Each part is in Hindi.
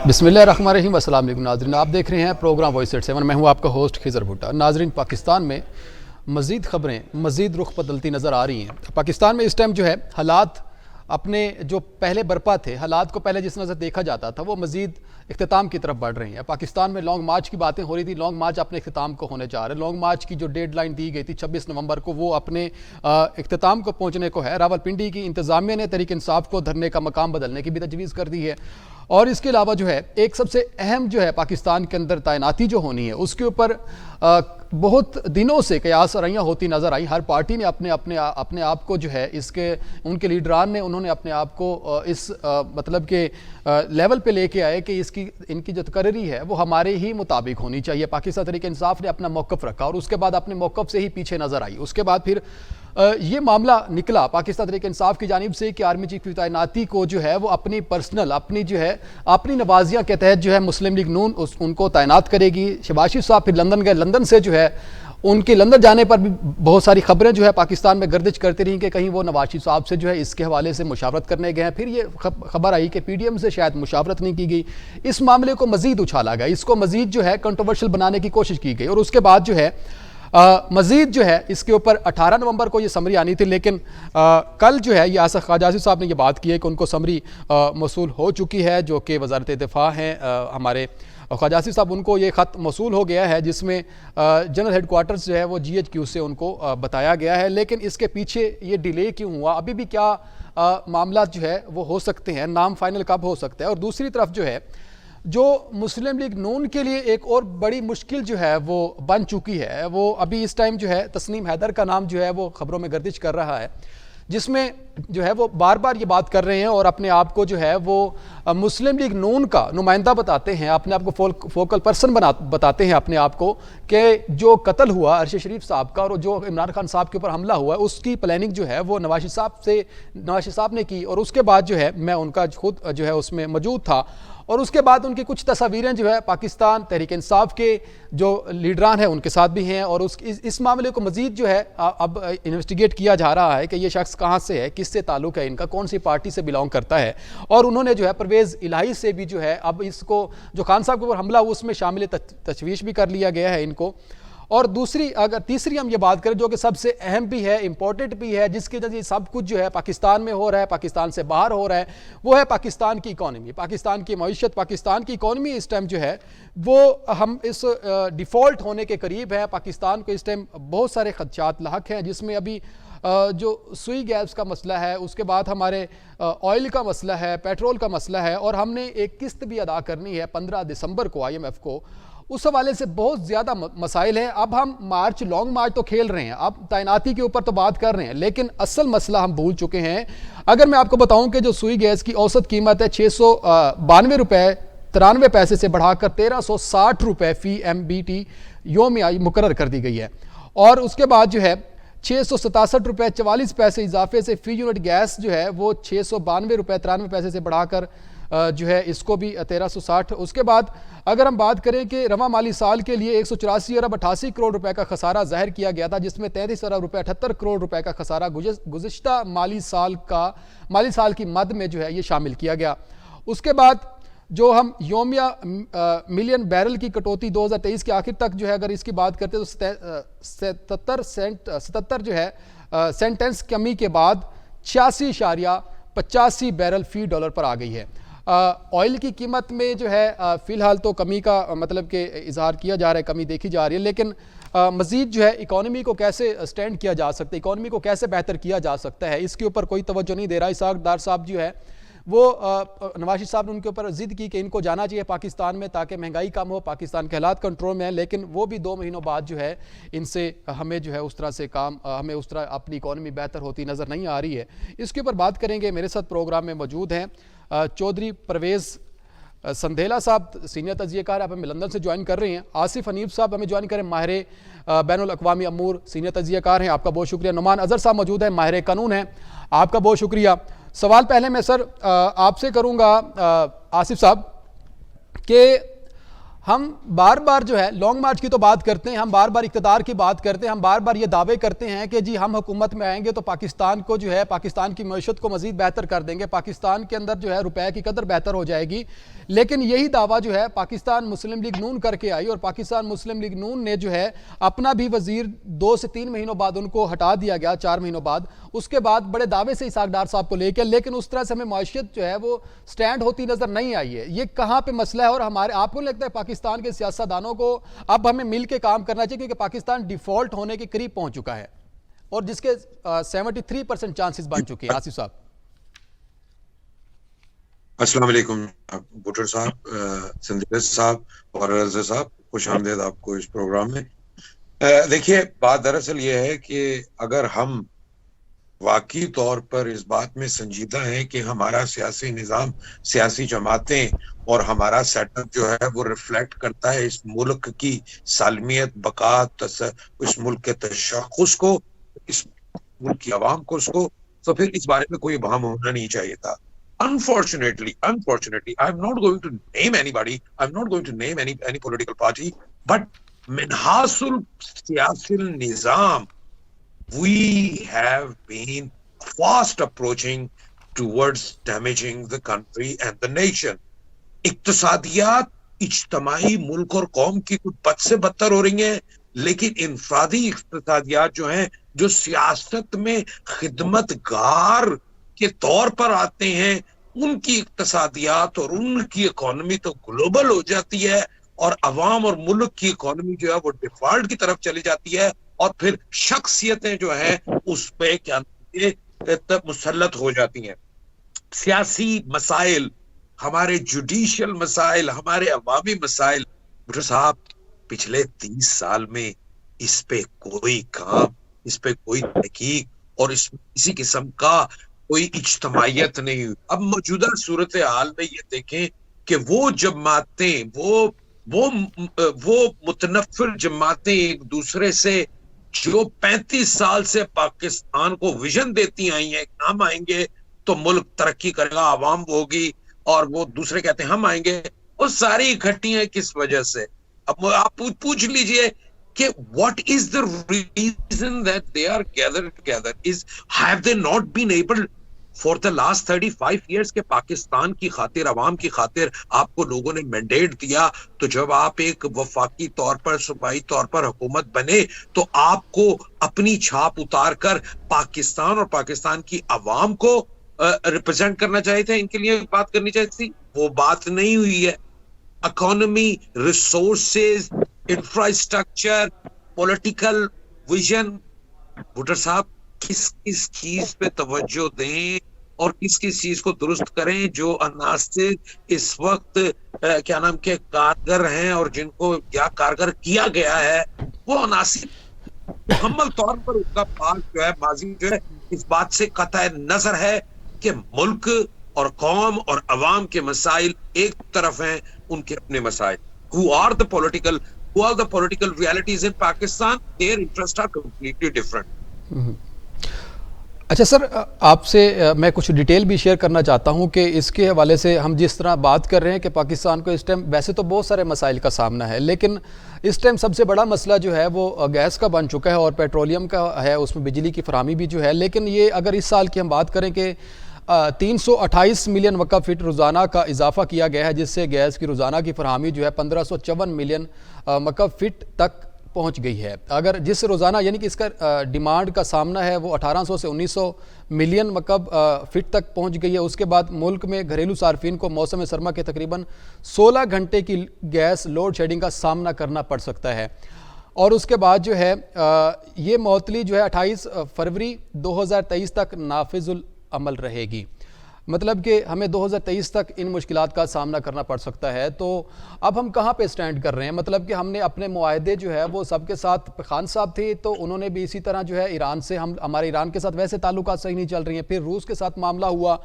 बिस्मिल्लाहिर्रहमानिर्रहीम। अस्सलाम वालेकुम नाज़रीन, आप देख रहे हैं प्रोग्राम वॉइस एट 7। मैं हूं आपका होस्ट खिज़र भुट्टा। नाज़रीन, पाकिस्तान में मज़ीद ख़बरें मज़ीद रुख बदलती नज़र आ रही हैं। पाकिस्तान में इस टाइम जो है हालात अपने जो पहले बरपा थे, हालात को पहले जिस नज़र देखा जाता था वो मज़ीद इख्तिताम की तरफ बढ़ रही हैं। पाकिस्तान में लॉन्ग मार्च की बातें हो रही थी, लॉन्ग मार्च अपने इख्तिताम को होने जा रहे हैं। लॉन्ग मार्च की जो डेडलाइन दी गई थी 26 नवंबर को, वो अपने इख्तिताम को पहुँचने को है। रावलपिंडी की इंतज़ामिया ने तहरीक इंसाफ को धरने का मकाम बदलने की भी तजवीज़ कर दी है। और इसके अलावा जो है एक सबसे अहम जो है पाकिस्तान के अंदर तैनाती जो होनी है, उसके ऊपर बहुत दिनों से कयास रैयाँ होती नज़र आई। हर पार्टी ने अपने आप को जो है इसके उनके लीडरान ने उन्होंने अपने आप को इस मतलब के लेवल पे लेके आए कि इनकी जो तकर्री है वो हमारे ही मुताबिक होनी चाहिए। पाकिस्तान तहरीक इंसाफ ने अपना मौक़िफ़ रखा और उसके बाद अपने मौक़िफ़ से ही पीछे नज़र आई। उसके बाद फिर ये मामला निकला पाकिस्तान तहरीक इंसाफ की जानिब से कि आर्मी चीफ की तैनाती को जो है वो अपनी पर्सनल अपनी नवाजियाँ के तहत जो है मुस्लिम लीग नून उनको तैनात करेगी। शहबाज शरीफ साहब फिर लंदन गए, लंदन से जो है उनके लंदन जाने पर भी बहुत सारी खबरें जो है पाकिस्तान में गर्दिश करती रही कि कहीं वो नवाज शरीफ साहब से जो है इसके हवाले से मुशावरत करने गए हैं। फिर ये खबर आई कि पीडीएम से शायद मुशावरत नहीं की गई। इस मामले को मजीद उछाला गया, इसको मजीद जो है कंट्रोवर्शियल बनाने की कोशिश की गई। और उसके बाद जो है मजीद जो है इसके ऊपर 18 नवंबर को ये समरी आनी थी, लेकिन कल जो है ये आसिफ ख्वाजा आसिफ साहब ने ये बात की है कि उनको समरी मौसूल हो चुकी है, जो कि वजारत दिफा हैं हमारे ख्वाजा आसिफ साहब, उनको ये ख़त मौसूल हो गया है जिसमें जनरल हेडक्वार्टर्स जो है वो GHQ से उनको बताया गया है। लेकिन इसके पीछे ये डिले क्यों हुआ, अभी भी क्या मामला जो है वो हो सकते हैं, नाम फाइनल कब हो सकता है। और दूसरी तरफ जो है जो मुस्लिम लीग नून के लिए एक और बड़ी मुश्किल जो है वो बन चुकी है, वो अभी इस टाइम जो है तस्नीम हैदर का नाम जो है वो खबरों में गर्दिश कर रहा है, जिसमें जो है वो बार बार ये बात कर रहे हैं और अपने आप को जो है वो मुस्लिम लीग नून का नुमाइंदा बताते हैं, अपने आप को फोकल पर्सन बताते हैं अपने आप को, कि जो कत्ल हुआ अरशद शरीफ साहब का और जो इमरान खान साहब के ऊपर हमला हुआ है उसकी प्लानिंग जो है वो नवाज शरीफ साहब ने की। और उसके बाद जो है मैं उनका खुद जो है उसमें मौजूद था और उसके बाद उनकी कुछ तस्वीरें जो है पाकिस्तान तहरीक इंसाफ के जो लीडरान हैं उनके साथ भी हैं। और इस मामले को मजीद जो है अब इन्वेस्टिगेट किया जा रहा है कि ये शख्स कहाँ से है, किससे ताल्लुक़ है इनका, कौन सी पार्टी से बिलोंग करता है। और उन्होंने जो है परवेज़ इलाही से भी जो है अब इसको जो खान साहब के ऊपर हमला हुआ उसमें शामिल तशवीश भी कर लिया गया है इनको। और अगर तीसरी हम ये बात करें जो कि सबसे अहम भी है, इंपॉर्टेंट भी है, जिसके जरिए सब कुछ जो है पाकिस्तान में हो रहा है, पाकिस्तान से बाहर हो रहा है, वो है पाकिस्तान की इकॉनमी, पाकिस्तान की मईशत। पाकिस्तान की इकॉनमी इस टाइम जो है वो हम इस डिफ़ॉल्ट होने के करीब है। पाकिस्तान को इस टाइम बहुत सारे खदशात लाहक हैं, जिसमें अभी जो सुई गैस का मसला है, उसके बाद हमारे ऑयल का मसला है, पेट्रोल का मसला है, और हमने एक किस्त भी अदा करनी है 15 दिसंबर को IMF को। उस हवाले से बहुत ज़्यादा मसाइल हैं। अब हम लॉन्ग मार्च तो खेल रहे हैं, अब तैनाती के ऊपर तो बात कर रहे हैं, लेकिन असल मसला हम भूल चुके हैं। अगर मैं आपको बताऊं कि जो सुई गैस की औसत कीमत है 692 रुपये 93 पैसे से बढ़ाकर 1360 रुपये फ़ी MBT योमिया मुकर्रर कर दी गई है। और उसके बाद जो है 667 रुपये 44 पैसे इजाफे से फ़ी यूनिट गैस जो है वो 692 रुपये 93 पैसे से बढ़ाकर जो है इसको भी 1360। उसके बाद अगर हम बात करें कि रवा माली साल के लिए 184 अरब 88 करोड़ रुपए का खसारा जाहिर किया गया था, जिसमें 33 अरब रुपये 78 करोड़ रुपए का खसारा गुज़िश्ता माली साल की मद में जो है ये शामिल किया गया। उसके बाद जो हम योमिया मिलियन बैरल की कटौती 2023 के आखिर तक जो है अगर इसकी बात करते तो 77 जो है सेंटेंस कमी के बाद 86.85 बैरल फ़ी डॉलर पर आ गई है। ऑयल की कीमत में जो है फ़िलहाल तो कमी का मतलब कि इजहार किया जा रहा है, कमी देखी जा रही है, लेकिन मज़ीद जो है इकॉनमी को कैसे स्टैंड किया जा सकता है, इकॉनमी को कैसे बेहतर किया जा सकता है, इसके ऊपर कोई तवज्जो नहीं दे रहा। इसहाक डार साहब जो है वो नवाज शरीफ साहब ने उनके ऊपर ज़िद की कि इनको जाना चाहिए पाकिस्तान में ताकि महंगाई कम हो, पाकिस्तान के हालात कंट्रोल में है, लेकिन वो भी 2 महीनों बाद जो है इनसे हमें जो है उस तरह से हमें उस तरह अपनी इकॉनमी बेहतर होती नज़र नहीं आ रही है। इसके ऊपर बात करेंगे। मेरे साथ प्रोग्राम में मौजूद हैं चौधरी परवेज़ संधेला साहब, सीनियर तजिएकार, आप हमें लंदन से ज्वाइन कर रहे हैं। आसिफ हनीफ साहब हमें ज्वाइन करें, माहिर बैनुल अक़वामी अमूर, सीनियर तजिएकार हैं, आपका बहुत शुक्रिया। नुमान अज़हर साहब मौजूद हैं, माहिर कानून हैं, आपका बहुत शुक्रिया। सवाल पहले मैं सर आपसे करूंगा आसिफ साहब कि हम बार बार जो है लॉन्ग मार्च की तो बात करते हैं, हम बार बार इक़्तिदार की बात करते हैं, हम बार बार ये दावे करते हैं कि जी हम हुकूमत में आएंगे तो पाकिस्तान को जो है, पाकिस्तान की मईशत को मज़ीद बेहतर कर देंगे, पाकिस्तान के अंदर जो है रुपए की कदर बेहतर हो जाएगी। लेकिन यही दावा जो है पाकिस्तान मुस्लिम लीग नून करके आई, और पाकिस्तान मुस्लिम लीग नून ने जो है अपना भी वजीर 2 से 3 महीनों बाद उनको हटा दिया गया, 4 महीनों बाद। उसके बाद बड़े दावे से इसहाक डार साहब को लेकर, लेकिन उस तरह से हमें माशियत जो है वो स्टैंड होती नजर नहीं आई है। ये कहाँ पे मसला है? और हमारे आपको लगता है पाकिस्तान के सियासतदानों को अब हमें मिल के काम करना चाहिए, क्योंकि पाकिस्तान डिफॉल्ट होने के करीब पहुंच चुका है और जिसके 73% चांसेस बन चुके हैं। आसिफ साहब, अस्सलाम वालेकुम भुट्टर साहब, संदीप साहब और रज़ा साहब, खुश आमदेद आपको इस प्रोग्राम में। देखिए, बात दरअसल ये है कि अगर हम वाकई तौर पर इस बात में संजीदा है कि हमारा सियासी निज़ाम, सियासी जमातें और हमारा सेटअप जो है वो रिफ्लेक्ट करता है इस मुल्क की सालमियत, बका, इस मुल्क के तशख़्ख़ुस को, इस मुल्क की आवाम को, उसको, तो फिर इस बारे में कोई इबाहम होना नहीं चाहिए था। Unfortunately, I'm not going to name anybody. I'm not going to name any political party. But minhasul siyasil nizam, we have been fast approaching towards damaging the country and the nation. इक्तसादियात इज्तमाई मुल्क और कौम की कुछ बद से बदतर हो रही हैं, लेकिन इनफरादी इक्तसादियात जो हैं, जो सियासत में खिदमतगार के तौर पर आते हैं, उनकी इक्तसादियात और उनकी इकोनॉमी तो ग्लोबल हो जाती है और अवाम और मुल्क की इकोनॉमी जो है वो डिफॉल्ट की तरफ चली जाती है, और फिर शख्सियतें जो हैं उस पे क्या मुसल्लत हो जाती हैं। सियासी मसाइल, हमारे जुडिशियल मसाइल, हमारे अवामी मसाइल, भुट्टो साहब पिछले 30 साल में इस पे कोई काम, इस पे कोई तहकीक और इस किसी किस्म का कोई इज्तमायत नहीं हुई। अब मौजूदा सूरत हाल में ये देखें कि वो जमातें, वो मुतनफिर जमातें एक दूसरे से जो 35 साल से पाकिस्तान को विजन देती आई हैं, हम आएंगे तो मुल्क तरक्की करेगा, आवाम होगी, और वो दूसरे कहते हैं हम आएंगे, वो सारी इकट्ठी हैं किस वजह से? अब आप पूछ लीजिए कि what is the reason that they are gathered together? Have they not been able for the last 35 years के पाकिस्तान की खातिर, अवाम की खातिर आपको लोगों ने मैंडेट दिया, तो जब आप एक वफाकी तौर पर, सूबाई तौर पर हुकूमत बने, तो आपको अपनी छाप उतार कर पाकिस्तान और पाकिस्तान की अवाम को रिप्रेजेंट करना चाहिए था, इनके लिए बात करनी चाहिए थी। वो बात नहीं हुई है। Economy, resources, infrastructure, political vision, भुट्टर साहब किस किस चीज पे तवज्जो दें और किस किस चीज को दुरुस्त करें जो अनासिर इस वक्त क्या नाम के कारगर हैं और जिनको क्या कारगर किया गया है, वो अनासिर मुकम्मल तौर पर उसका पास जो है, माजी जो है, इस बात से कतई नजर है कि मुल्क और कौम और अवाम के मसाइल एक तरफ हैं, उनके अपने मसाइल। Who are the political realities in Pakistan? Their interests are completely different. अच्छा सर, आपसे मैं कुछ डिटेल भी शेयर करना चाहता हूं कि इसके हवाले से हम जिस तरह बात कर रहे हैं कि पाकिस्तान को इस टाइम वैसे तो बहुत सारे मसाइल का सामना है, लेकिन इस टाइम सबसे बड़ा मसला जो है वो गैस का बन चुका है और पेट्रोलियम का है, उसमें बिजली की फराहमी भी जो है। लेकिन ये अगर इस साल की हम बात करें कि 328 मिलियन वक़्फ़ फ़ीट रोज़ाना का इजाफा किया गया है, जिससे गैस की रोज़ाना की फराहमी जो है 1554 मिलियन वक़्फ़ फ़ीट तक पहुंच गई है। अगर जिस रोज़ाना यानी कि इसका डिमांड का सामना है वो 1800 से 1900 मिलियन वक़्फ़ फ़ीट तक पहुंच गई है। उसके बाद मुल्क में घरेलू सार्फिन को मौसम सरमा के तकरीबन 16 घंटे की गैस लोड शेडिंग का सामना करना पड़ सकता है। और उसके बाद जो है ये मअतली जो है 28 फरवरी 2023 तक नाफिजुल अमल रहेगी। मतलब कि हमें 2023 तक इन मुश्किलात का सामना करना पड़ सकता है। तो अब हम कहाँ पे स्टैंड कर रहे हैं? मतलब कि हमने अपने मुआहदे जो है वो सबके साथ, खान साहब थे तो उन्होंने भी इसी तरह जो है ईरान से, हमारे ईरान के साथ वैसे ताल्लुकात सही नहीं चल रही हैं, फिर रूस के साथ मामला हुआ,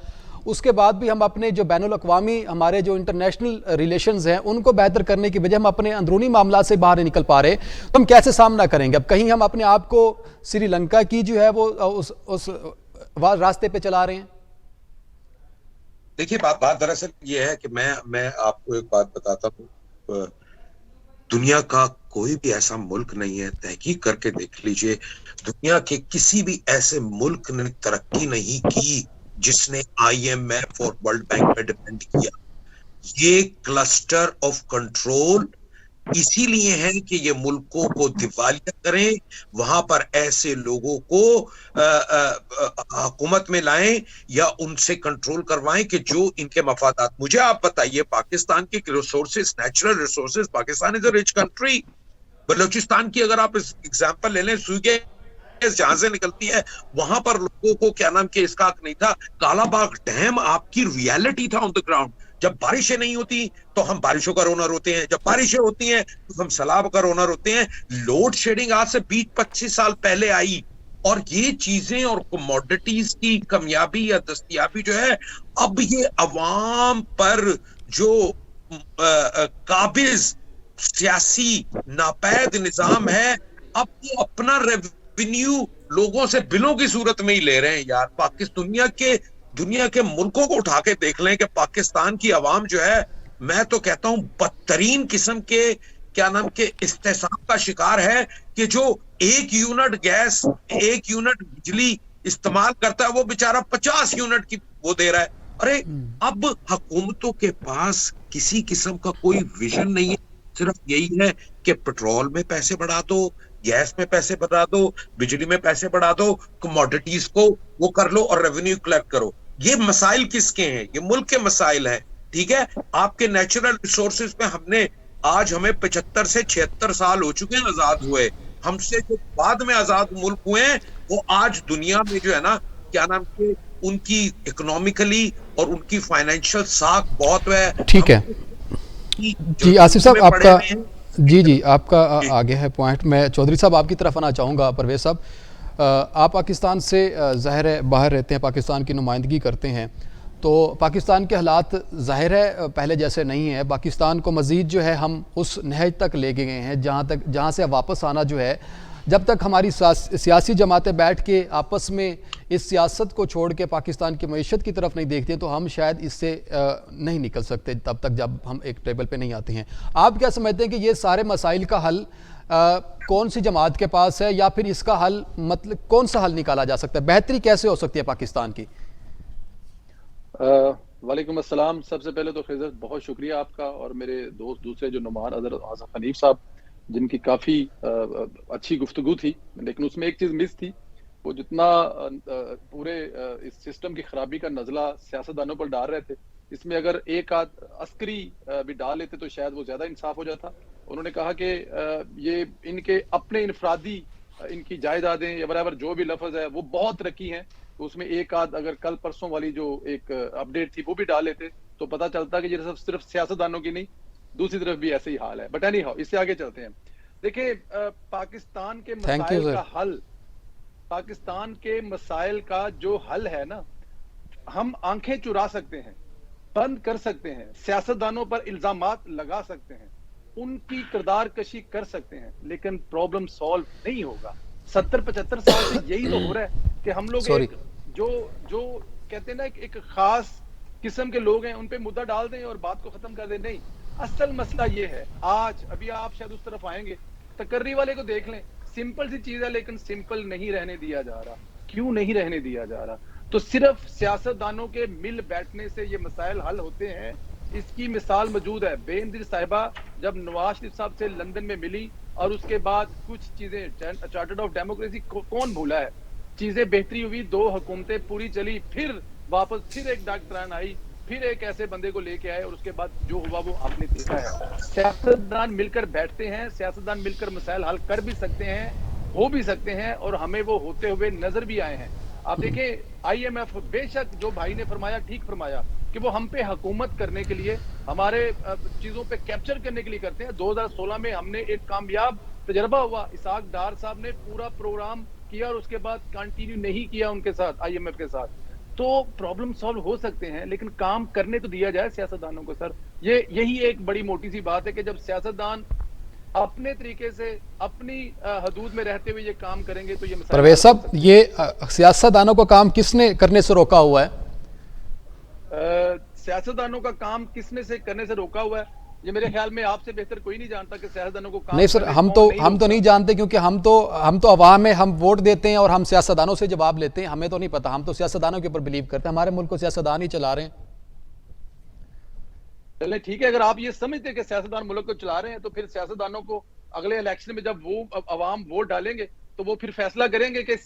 उसके बाद भी हम अपने जो बैनुल अक़वामी हमारे जो इंटरनेशनल रिलेशंस हैं उनको बेहतर करने की वजह हम अपने अंदरूनी मामला से बाहर नहीं निकल पा रहे। तो हम कैसे सामना करेंगे? अब कहीं हम अपने आप को श्रीलंका की जो है वो उस रास्ते पे चला रहे हैं। देखिए, बात दरअसल ये है कि मैं आपको एक बात बताता हूँ। दुनिया का कोई भी ऐसा मुल्क नहीं है, तहकीक करके देख लीजिए, दुनिया के किसी भी ऐसे मुल्क ने तरक्की नहीं की जिसने IMF और वर्ल्ड बैंक पे डिपेंड किया। ये क्लस्टर ऑफ कंट्रोल इसीलिए है कि ये मुल्कों को दिवालिया करें, वहां पर ऐसे लोगों को हुकूमत में लाएं या उनसे कंट्रोल करवाएं कि जो इनके मफादात। मुझे आप बताइए, पाकिस्तान के resources, natural resources, Pakistan is a rich country. Balochistan की अगर आप एग्जांपल ले लें, सुई गैस जहां से निकलती है, वहां पर लोगों को क्या नाम के इसका हक नहीं था। कालाबाग डैम आपकी रियलिटी था ऑन द ग्राउंड। जब बारिशें नहीं होती तो हम बारिशों का रोना रोते हैं, जब बारिशें होती हैं तो हम सैलाब का रोना रोते हैं। लोड शेडिंग आज से 20-25 साल पहले आई, और ये चीजें और कमोडिटीज की कमियाबी या दस्तयाबी जो है, अब ये अवाम पर जो काबिज सियासी नापैद निजाम है, अब वो अपना रेवेन्यू लोगों से बिलों की सूरत में ही ले रहे हैं। यार, पाकिस्तान दुनिया के मुल्कों को उठा के देख लें कि पाकिस्तान की आवाम जो है, मैं तो कहता हूं बदतरीन किस्म के क्या नाम के इस्तेसाम का शिकार है कि जो 1 यूनिट गैस, 1 यूनिट बिजली इस्तेमाल करता है, वो बेचारा 50 यूनिट की वो दे रहा है। अरे, अब हुकूमतों के पास किसी किस्म का कोई विजन नहीं है, सिर्फ यही है कि पेट्रोल में पैसे बढ़ा दो, गैस में पैसे बढ़ा दो, बिजली में पैसे बढ़ा दो, कमोडिटीज को वो कर लो और रेवेन्यू कलेक्ट करो। ये मसाइल किसके हैं? ये मुल्क के मसाइल हैं। ठीक है, आपके नेचुरल रिसोर्सेज में आज हमें 75 से 76 साल हो चुके हैं आजाद हुए। हमसे जो बाद में आजाद मुल्क हुए हैं, वो आज दुनिया में जो है ना, क्या नाम के, उनकी इकोनॉमिकली और उनकी फाइनेंशियल साख बहुत है। ठीक है जी आसिफ साहब, आपका जी आपका आगे है पॉइंट। मैं चौधरी साहब आपकी तरफ आना चाहूँगा। परवेज साहब, आप पाकिस्तान से ज़ाहिर है बाहर रहते हैं, पाकिस्तान की नुमाइंदगी करते हैं, तो पाकिस्तान के हालात ज़ाहिर है पहले जैसे नहीं है। पाकिस्तान को मज़ीद जो है हम उस नहज तक लेके गए हैं जहाँ से वापस आना जो है, जब तक हमारी सियासी जमातें बैठ के आपस में इस सियासत को छोड़ के पाकिस्तान की मईशत की तरफ नहीं देखते हैं, तो हम शायद इससे नहीं निकल सकते तब तक जब हम एक टेबल पे नहीं आते हैं। आप क्या समझते हैं कि ये सारे मसाइल का हल कौन सी जमात के पास है, या फिर इसका हल मतलब कौन सा हल निकाला जा सकता है? बेहतरी कैसे हो सकती है पाकिस्तान की? वालेकुम अस्सलाम। सबसे पहले तो खिज़र बहुत शुक्रिया आपका और मेरे दोस्त दूसरे जो नुमान हज़रत आज़म हनीफ साहब, जिनकी काफ़ी अच्छी गुफ्तगू थी, लेकिन उसमें एक चीज़ मिस थी। वो जितना पूरे इस सिस्टम की खराबी का नज़ला सियासतदानों पर डाल रहे थे, इसमें अगर एक आध अस्करी भी डाल लेते तो शायद वो ज़्यादा इंसाफ हो जाता। उन्होंने कहा कि ये इनके अपने इनफरादी इनकी जायदादें या बराबर जो भी लफ्ज़ है वो बहुत रखी हैं, तो उसमें एक आध अगर कल परसों वाली जो एक अपडेट थी वो भी डाल लेते तो पता चलता कि ये सिर्फ सियासतदानों की नहीं, दूसरी तरफ भी ऐसे ही हाल है। बट एनी हाउ, इससे आगे चलते हैं। देखिए, पाकिस्तान के मसाइल का हल, पाकिस्तान के मसाइल का जो हल है ना, हम आंखें चुरा सकते हैं, बंद कर सकते हैं, सियासतदानों पर इल्जामात लगा सकते हैं, उनकी किरदार कशी कर सकते हैं, लेकिन प्रॉब्लम सॉल्व नहीं होगा। 70-75 साल से यही तो हो रहा है कि हम लोग जो कहते हैं ना, एक खास किस्म के लोग हैं, उन पे मुद्दा डाल दें और बात को खत्म कर दें। नहीं, असल मसला ये है। आज अभी आप शायद उस तरफ आएंगे, तकर्री वाले को देख लें, सिंपल सी चीज है, लेकिन सिंपल नहीं रहने दिया जा रहा। क्यों नहीं रहने दिया जा रहा? तो सिर्फ सियासतदानों के मिल बैठने से ये मसाइल हल होते हैं, इसकी मिसाल मौजूद है। बेनजीर साहिबा जब नवाज शरीफ साहब से लंदन में मिली और उसके बाद कुछ चीजें, चार्टर्ड ऑफ डेमोक्रेसी कौन भूला है, चीजें बेहतरी हुई, 2 हुकूमतें पूरी चली, फिर वापस फिर एक डॉक्टरान आई, फिर एक ऐसे बंदे को लेके आए, और उसके बाद जो हुआ वो आपने देखा है। सियासतदान मिलकर बैठते हैं, सियासतदान मिलकर मसाइल हल कर भी सकते हैं, हो भी सकते हैं, और हमें वो होते हुए नजर भी आए हैं। आप देखें, IMF बेशक जो भाई ने फरमाया ठीक फरमाया कि वो हम पे हुकूमत करने के लिए, हमारे चीजों पे कैप्चर करने के लिए करते हैं। 2016 में हमने एक कामयाब तजर्बा हुआ, इसाक डार साहब ने पूरा प्रोग्राम किया और उसके बाद कंटिन्यू नहीं किया उनके साथ, IMF के साथ। तो प्रॉब्लम सॉल्व हो सकते हैं, लेकिन काम करने तो दिया जाए सियासतदानों को। सर, यही एक बड़ी मोटी सी बात है कि जब सियासतदान अपने तरीके से अपनी हदूद में रहते हुए ये काम करेंगे तो ये मसला। परवेज साहब, ये सियासतदानों को काम किसने करने से रोका हुआ है? सियासतदानों का काम किसने से करने से रोका हुआ है? ये मेरे ख्याल में आपसे बेहतर कोई नहीं जानता कि सियासतदानों को काम नहीं सर, हम तो नहीं जानते, क्योंकि हम तो अवाम है, हम वोट देते हैं और हम सियासतदानों से जवाब लेते हैं, हमें तो नहीं पता, हम तो सियासतदानों के ऊपर बिलीव करते हैं, हमारे मुल्क को सियासतदान ही चला रहे हैं। चले ठीक है, अगर आप ये समझते हैं कि सियासतदान मुल्क को चला रहे हैं तो फिर सियासतदानों को अगले इलेक्शन में जब वो अवाम वोट डालेंगे तो वो फिर फैसला करेंगे कि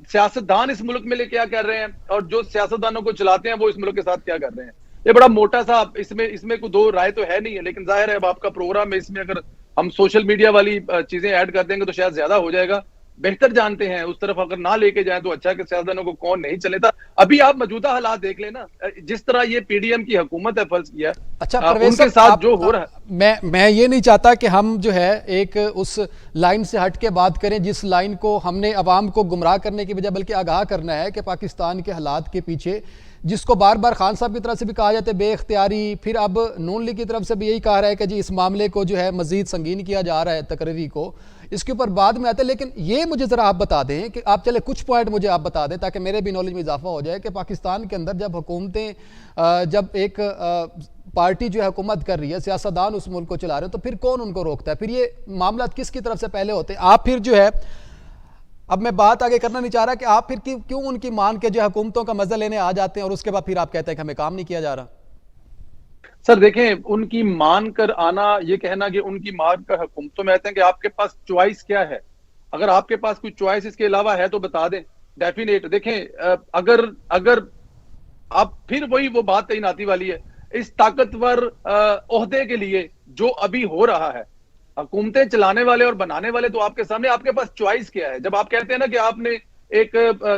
सियासतदान इस मुल्क में लिए क्या कर रहे हैं और जो सियासतदानों को चलाते हैं वो इस मुल्क के साथ क्या कर रहे हैं। ये बड़ा मोटा सा, इसमें कोई दो राय तो है नहीं है, लेकिन जाहिर है अब आपका प्रोग्राम है, इसमें अगर हम सोशल मीडिया वाली चीजें ऐड कर देंगे तो शायद ज्यादा हो जाएगा। बेहतर जानते हैं उस तरफ अगर ना लेके जाए तो अच्छा है कि सियासतदानों को कौन नहीं चलेता। अभी आप मौजूदा हालात देख लेना, जिस तरह ये पीडीएम की हुकूमत है फर्ज किया, अच्छा उनके साथ जो हो रहा है, मैं ये नहीं चाहता कि हम जो है एक उस लाइन से हट के बात करें जिस लाइन को हमने अवाम को गुमराह करने की बजाय बल्कि आगाह करना है कि पाकिस्तान के हालात के पीछे, जिसको बार बार खान साहब की तरफ से भी कहा जाता है बेख्तियारी, फिर अब नून लीग की तरफ से भी यही कहा रहा है कि जी इस मामले को जो है मजीद संगीन किया जा रहा है, तकरीरी को, इसके ऊपर बाद में आते हैं। लेकिन ये मुझे ज़रा आप बता दें कि आप चले कुछ पॉइंट मुझे आप बता दें ताकि मेरे भी नॉलेज में इजाफा हो जाए कि पाकिस्तान के अंदर जब हुकूमतें, जब एक पार्टी जो है हुकूमत कर रही है, सियासतदान उस मुल्क को चला रहे हैं, तो फिर कौन उनको रोकता है, फिर ये मामला किसकी तरफ से पहले होते हैं। आप फिर जो है, अब मैं बात आगे करना नहीं चाह रहा कि आप फिर क्यों उनकी मान के जो हुकूमतों का मजा लेने आ जाते हैं और उसके बाद फिर आप कहते हैं कि हमें काम नहीं किया जा रहा। सर देखें, उनकी मान कर आना, ये कहना कि उनकी मान कर हुकूमतों में आते हैं कि आपके पास चॉइस क्या है, अगर आपके पास कोई चॉइस इसके अलावा है तो बता दें। डेफिनेट देखें, अगर आप फिर वही वो बात तैनाती वाली है, इस ताकतवर ओहदे के लिए जो अभी हो रहा है, हुकूमतें चलाने वाले और बनाने वाले तो आपके सामने, आपके पास चॉइस क्या है। जब आप कहते हैं ना कि आपने एक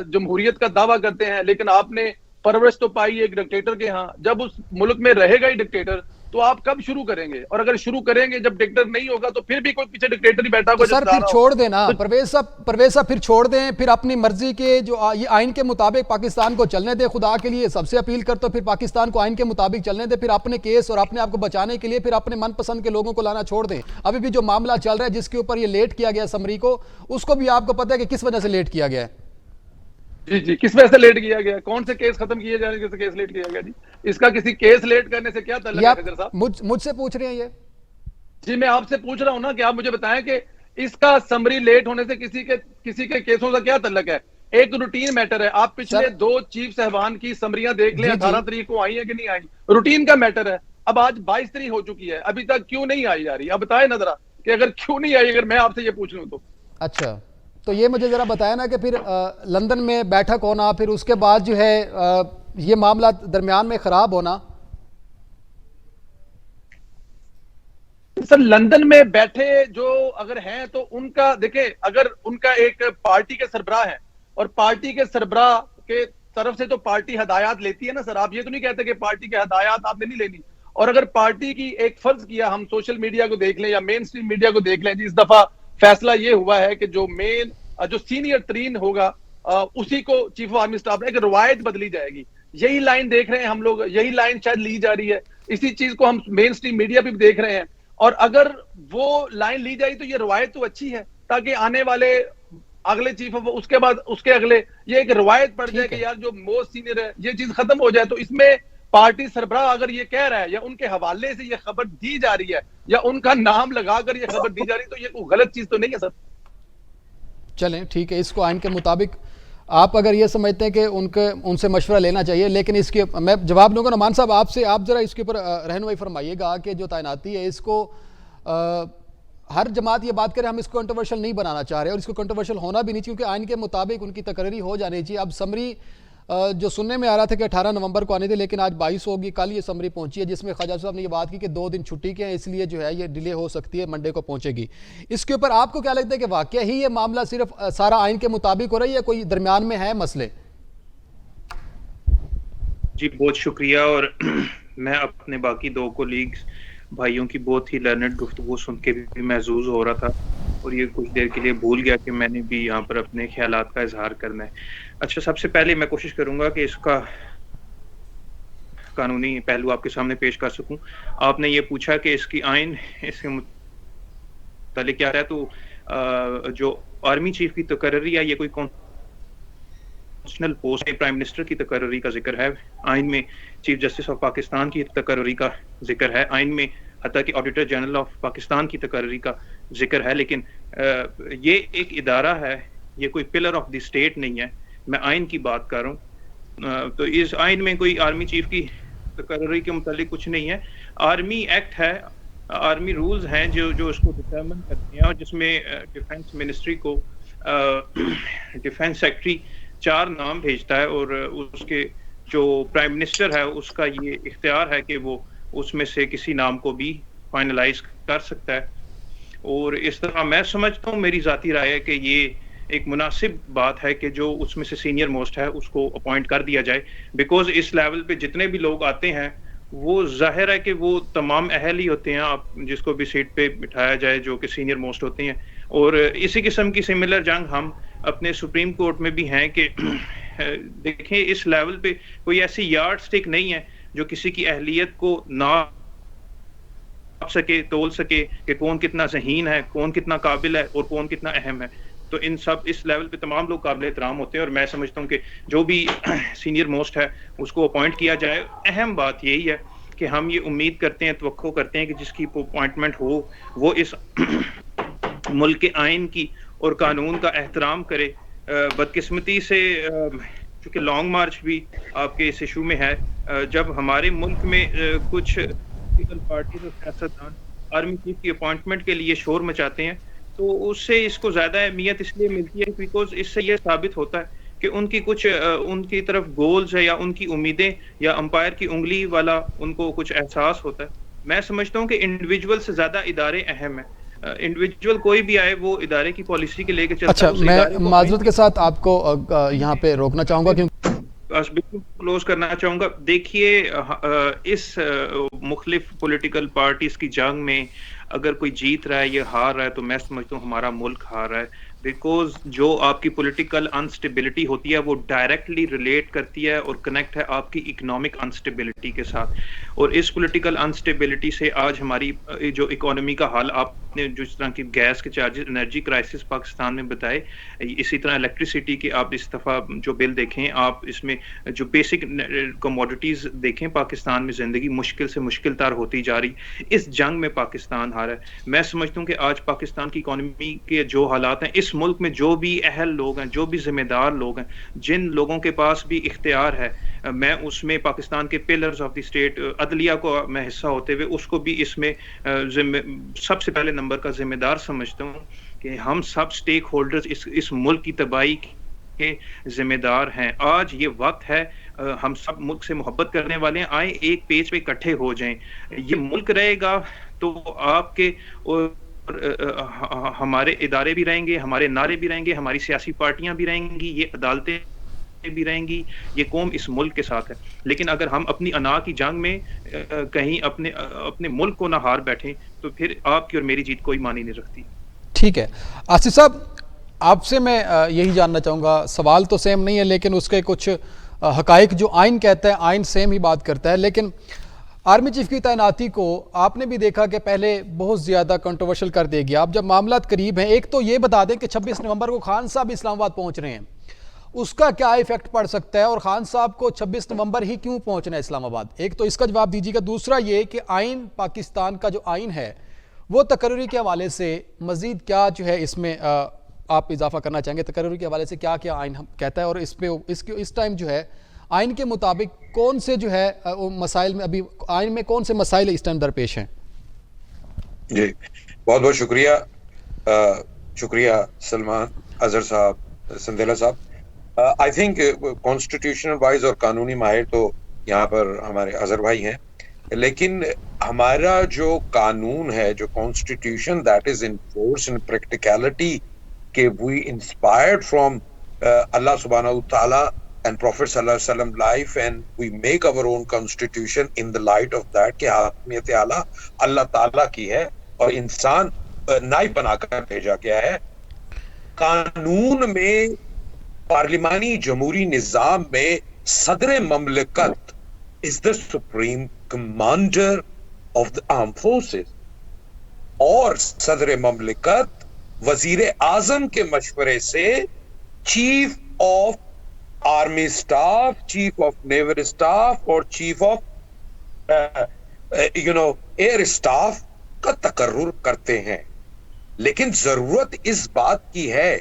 जमहूरियत का दावा करते हैं लेकिन आपने परवरिश तो पाई एक डिक्टेटर के यहाँ, जब उस मुल्क में रहेगा ही डिक्टेटर तो आप कब शुरू करेंगे, और अगर शुरू करेंगे जब डिक्टेटर नहीं होगा तो फिर भी कोई पीछे डिक्टेटर ही बैठा होगा। तो सर फिर छोड़ देना, परवेज साहब फिर छोड़ दें, फिर अपनी मर्जी के जो ये आइन के मुताबिक पाकिस्तान को चलने दे, खुदा के लिए सबसे अपील करते हो, फिर पाकिस्तान को आइन के मुताबिक चलने दे, फिर अपने केस और अपने आप को बचाने के लिए फिर अपने मनपसंद के लोगों को लाना छोड़ दें। अभी भी जो मामला चल रहा है जिसके ऊपर ये लेट किया गया समरी को, उसको भी आपको पता है कि किस वजह से लेट किया गया है। जी, किस वजह से लेट किया गया, कौन से केस खत्म किए जाने से केस लेट किया गया जी? इसका किसी केस लेट करने से क्या ताल्लुक है खिजर साहब? मुझसे पूछ रहे हैं ये? जी मैं आपसे पूछ रहा हूं ना कि आप मुझे बताएं कि इसका समरी लेट होने से किसी के केसों का क्या ताल्लुक है? एक रूटीन मैटर है। आप पिछले दो चीफ साहबान की समरियां देख लें, 18 तारीख को आई है कि नहीं आई, रूटीन का मैटर है। अब आज 22 तारीख हो चुकी है, अभी तक क्यों नहीं आई जा रही? अब बताए ना जरा कि अगर क्यों नहीं आई, अगर मैं आपसे ये पूछ लूं तो। अच्छा, तो ये मुझे जरा बताया ना कि फिर लंदन में बैठक होना, फिर उसके बाद जो है ये मामला दरमियान में खराब होना। सर लंदन में बैठे जो अगर हैं तो उनका देखें, अगर उनका एक पार्टी के सरबराह है और पार्टी के सरबराह के तरफ से तो पार्टी हदायत लेती है ना सर, आप ये तो नहीं कहते कि पार्टी के हदायत आपने नहीं लेनी। और अगर पार्टी की एक फर्ज किया, हम सोशल मीडिया को देख लें या मेन स्ट्रीम मीडिया को देख लें, इस दफा फैसला ये हुआ है कि जो सीनियर तरीन होगा उसी को चीफ ऑफ आर्मी स्टाफ, एक रवायत बदली जाएगी। यही लाइन देख रहे हैं हम लोग, यही लाइन शायद ली जा रही है, इसी चीज को हम मेन स्ट्रीम मीडिया पे भी देख रहे हैं। और अगर वो लाइन ली जाए तो ये रवायत तो अच्छी है, ताकि आने वाले अगले चीफ ऑफ, उसके बाद उसके अगले, ये एक रवायत पड़ जाए कि यार जो मोस्ट सीनियर है, ये चीज खत्म हो जाए। तो इसमें पार्टी सरबराह अगर ये कह रहा है या उनके हवाले से ये खबर दी जा रही है या उनका नाम लगाकर ये खबर दी जा रही है, तो ये कोई गलत चीज तो नहीं है सर। चलें ठीक है, इसको आइन के मुताबिक आप अगर ये समझते हैं कि उनसे मशवरा लेना चाहिए, लेकिन इसके मैं जवाब दूंगा। नुमान साहब आपसे, आप ज़रा इसके ऊपर रहनुमाई फरमाइएगा कि जो तैनाती है इसको हर जमात ये बात करे, हम इसको कंट्रोवर्शियल नहीं बनाना चाह रहे और इसको कंट्रोवर्शियल होना भी नहीं चाहिए क्योंकि आइन के मुताबिक उनकी तकरीरी हो जानी चाहिए। अब समरी जो सुनने में आ रहा था कि 18 नवंबर को आने थे, लेकिन आज 22 होगी, कल ये समरी पहुंची है जिसमें ख्वाजा साहब ने ये बात की कि 2 दिन छुट्टी के हैं, इसलिए जो है ये डिले हो सकती है, मंडे को पहुंचेगी। इसके ऊपर आपको क्या लगता है कि वाकया ही ये मामला सिर्फ सारा आइन के मुताबिक हो रहा है या कोई दरमियान में है मसले? जी बहुत शुक्रिया। और मैं अपने बाकी 2 कोलीग्स भाइयों की बहुत ही लर्नेड गुफ्तगू सुन के भी महसूस हो रहा था और ये कुछ देर के लिए भूल गया कि मैंने भी यहाँ पर अपने ख्यालात का इजहार करना है। अच्छा, सबसे पहले मैं कोशिश करूंगा कि इसका कानूनी पहलू आपके सामने पेश कर सकूं। आपने ये पूछा कि इसकी आइन इसके मुतालिक क्या है, तो जो आर्मी चीफ की तकर्री है, ये कोई कॉन्स्टिट्यूशनल पोस्ट में प्राइम मिनिस्टर की तकर्री का जिक्र है, आइन में चीफ जस्टिस ऑफ पाकिस्तान की तकर्री का जिक्र है, आइन में हत्ता कि ऑडिटर जनरल ऑफ पाकिस्तान की तकर्री का जिक्र है, लेकिन ये एक इदारा है, ये कोई पिलर ऑफ द स्टेट नहीं है। मैं आइन की बात कर रहा हूँ। तो इस आइन में कोई आर्मी चीफ की तकर्री के मुतालिक कुछ नहीं है। आर्मी एक्ट है, आर्मी रूल्स हैं जो उसको डिटरमिन करते हैं, और जिसमें डिफेंस मिनिस्ट्री को डिफेंस सेक्रेटरी 4 नाम भेजता है, और उसके जो प्राइम मिनिस्टर है उसका ये इख्तियार है कि वो उसमें से किसी नाम को भी फाइनलाइज कर सकता है। और इस तरह मैं समझता हूँ, मेरी जाती राय है कि ये एक मुनासिब बात है कि जो उसमें से सीनियर मोस्ट है उसको अपॉइंट कर दिया जाए, बिकॉज इस लेवल पे जितने भी लोग आते हैं वो जाहिर है कि वो तमाम अहल ही होते हैं, आप जिसको भी सीट पे बिठाया जाए जो कि सीनियर मोस्ट होते हैं। और इसी किस्म की सिमिलर जंग हम अपने सुप्रीम कोर्ट में भी हैं कि देखें इस लेवल पे कोई ऐसी यार्ड स्टिक नहीं है जो किसी की अहलियत को नाप सके, तोल सके कि कौन कितना ज़हीन है, कौन कितना काबिल है और कौन कितना अहम है। तो इन सब इस लेवल पे तमाम लोग काबिल एहतराम होते हैं, और मैं समझता हूँ कि जो भी सीनियर मोस्ट है उसको अपॉइंट किया जाए। अहम बात यही है कि हम ये उम्मीद करते हैं, तवक्को करते हैं कि जिसकी अपॉइंटमेंट हो वो इस मुल्क के आइन की और कानून का एहतराम करे। बदकिस्मती से चूँकि लॉन्ग मार्च भी आपके इस इशू में है, जब हमारे मुल्क में कुछ पॉलिटिकल पार्टीज और सियासतदान आर्मी चीफ की अपॉइंटमेंट के लिए शोर मचाते हैं, तो उससे इसको ज़्यादा अहमियत इसलिए मिलती है बिकॉज इससे यह साबित होता है कि उनकी कुछ उनकी तरफ गोल्स है या उनकी उम्मीदें या अंपायर की उंगली वाला उनको कुछ एहसास होता है। मैं समझता हूँ कि इंडिविजुअल से ज़्यादा इदारे अहम है। इंडिविजुअल कोई भी आए वो इदारे की पॉलिसी के लेके चलता है। अच्छा, मैं माजरत के साथ आपको यहाँ पे रोकना चाहूँगा क्योंकि बिल्कुल क्लोज करना चाहूँगा। देखिए इस मुख्तलिफ पॉलिटिकल पार्टीज की जंग में अगर कोई जीत रहा है या हार रहा है तो मैं समझता हूँ हमारा मुल्क हार रहा है, बिकॉज जो आपकी पॉलिटिकल अनस्टेबिलिटी होती है वो डायरेक्टली रिलेट करती है और कनेक्ट है आपकी इकोनॉमिक अनस्टेबिलिटी के साथ। और इस पॉलिटिकल अनस्टेबिलिटी से आज हमारी जो इकोनॉमी का हाल, आपने जिस तरह की गैस के चार्जेस, एनर्जी क्राइसिस पाकिस्तान में बताए, इसी तरह इलेक्ट्रिसिटी की आप इस दफ़ा जो बिल देखें, आप इसमें जो बेसिक कमोडिटीज़ देखें, पाकिस्तान में ज़िंदगी मुश्किल से मुश्किल तर होती जा रही। इस जंग में पाकिस्तान हारा है। मैं समझता हूँ कि आज पाकिस्तान की इकोनॉमी के जो हालात हैं, इस मुल्क में जो भी अहल लोग हैं, जो भी जिम्मेदार लोग हैं, जिन लोगों के पास भी इख्तियार है, मैं उसमें पाकिस्तान के पिलर्स ऑफ द स्टेट अदलिया को मैं हिस्सा होते हुए उसको भी इसमें सबसे पहले नंबर का जिम्मेदार समझता हूँ कि हम सब स्टेक होल्डर्स इस मुल्क की तबाही के जिम्मेदार हैं। आज ये वक्त है, हम सब मुल्क से मोहब्बत करने वाले हैं, आए एक पेज पे इकट्ठे हो जाएं। ये मुल्क रहेगा तो आपके और हमारे इदारे भी रहेंगे, हमारे नारे भी रहेंगे, हमारी सियासी पार्टियां भी रहेंगी, ये अदालतें भी रहेंगी, ये कौम इस मुल्क के साथ है। लेकिन अगर हम अपनी अना की जंग में कहीं अपने मुल्क को ना हार बैठें तो फिर आपकी और मेरी जीत कोई मानी नहीं रखती। ठीक है आसिफ साहब, आपसे मैं यही जानना चाहूँगा, सवाल तो सेम नहीं है लेकिन उसके कुछ हकाइक जो आइन कहता है, आइन सेम ही बात करता है, लेकिन आर्मी चीफ की तैनाती को आपने भी देखा कि पहले बहुत ज़्यादा कंट्रोवर्शियल कर दिया गया। अब जब मामलात करीब हैं, एक तो ये बता दें कि 26 नवंबर को खान साहब इस्लामाबाद पहुंच रहे हैं, उसका क्या इफेक्ट पड़ सकता है और खान साहब को 26 नवंबर ही क्यों पहुंचना है इस्लामाबाद? एक तो इसका जवाब दीजिएगा। दूसरा ये कि आइन, पाकिस्तान का जो आइन है वो तकर्री के हवाले से मज़ीद क्या जो है इसमें आप इजाफा करना चाहेंगे? तकर्री के हवाले से क्या क्या आइन कहता है और इस टाइम जो है आइन के मुताबिक कौन से जो है मसाइल में, अभी आइन में कौन से मसाइल इस टाइम दरपेश हैं? जी बहुत बहुत शुक्रिया, शुक्रिया सलमान अजहर साहब, संदेला साहब। आई थिंक कॉन्स्टिट्यूशनल वाइज और कानूनी माहिर तो यहाँ पर हमारे अजहर भाई हैं, लेकिन हमारा जो कानून है, जो constitution that is in force in practicality के वी इंस्पायर्ड फ्रॉम अल्लाह सुब्हानहू तआला and Prophet sallallahu alaihi wasallam life, and we make our own constitution in the light of that कि हाकमियत आला अल्लाह ताला की है और इंसान नाइब बनाकर भेजा गया है। कानून में, पार्लिमानी जमहूरी निजाम में सदर ममलिकत is the supreme commander of the armed forces, और सदर ममलिकत वजीर आजम के मशवरे से chief of army staff, chief of naval staff और चीफ ऑफ एयर स्टाफ का तकर्रुर करते हैं। लेकिन जरूरत इस बात की है,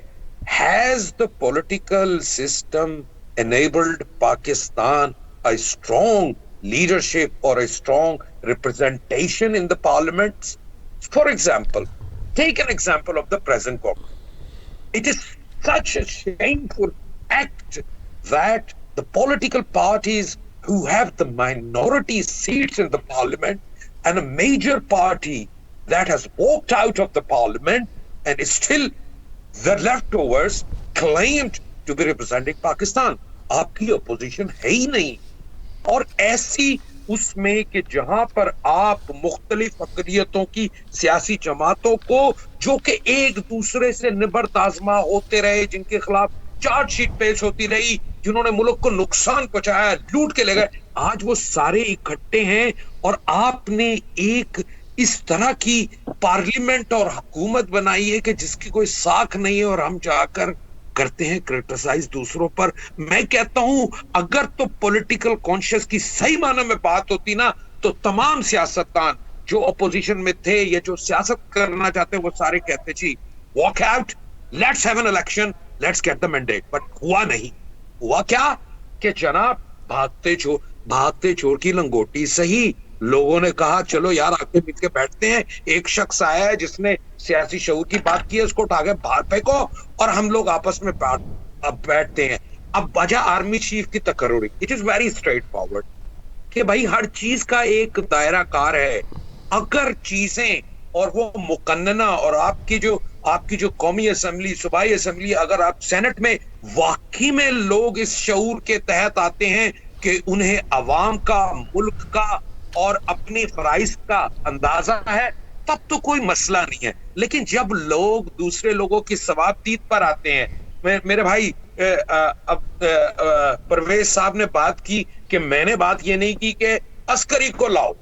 has the political system enabled Pakistan a strong leadership or a strong representation in the parliaments? For example, take an example of the present government. It is such a shameful act that the political parties who have the minority seats in the parliament and a major party that has walked out of the parliament and is still the leftovers claimed to be representing Pakistan. आपकी अपोजिशन है ही नहीं। और ऐसी उसमें कि जहां पर आप मुख्तलिफ अक़लियतों की सियासी जमातों को जो कि एक दूसरे से निबर्त आजमा होते रहे, जिनके खिलाफ चार्जशीट पेश होती रही, जिन्होंने मुल्क को नुकसान पहुंचाया, लूट के ले गए, आज वो सारे इकट्ठे हैं और आपने एक इस तरह की पार्लियामेंट और हुकूमत बनाई है कि जिसकी कोई साख नहीं है और हम जाकर करते हैं क्रिटिसाइज दूसरों पर। मैं कहता हूं अगर तो पॉलिटिकल कॉन्शियस की सही माने में बात होती ना, तो तमाम सियासतदान जो अपोजिशन में थे या जो सियासत करना चाहते वो सारे कहते जी walk out, let's have an election, let's get the mandate. But हुआ नहीं। हुआ क्या कि जनाब भागते चोर की लंगोटी सही। लोगों ने कहा चलो यार आके मिल के बैठते हैं। एक शख्स आया है जिसने सियासी शऊर की बात की है, उसको उठा के बाहर फेंको और हम लोग आपस में बैठते हैं। अब वजह आर्मी चीफ की तकर्रुरी, it is very straightforward कि भाई हर चीज का एक दायरा कार है। अगर चीजें और वो मुकन्नना और आपकी जो कौमी असम्बली, सूबाई असम्बली, अगर आप सेनेट में वाकई में लोग इस शऊर के तहत आते हैं कि उन्हें अवाम का, मुल्क का और अपनी फराइज का अंदाजा है, तब तो कोई मसला नहीं है। लेकिन जब लोग दूसरे लोगों की सवाबदीद पर आते हैं, मेरे भाई परवेज साहब ने बात की कि मैंने बात ये नहीं की कि अस्करी को लाओ,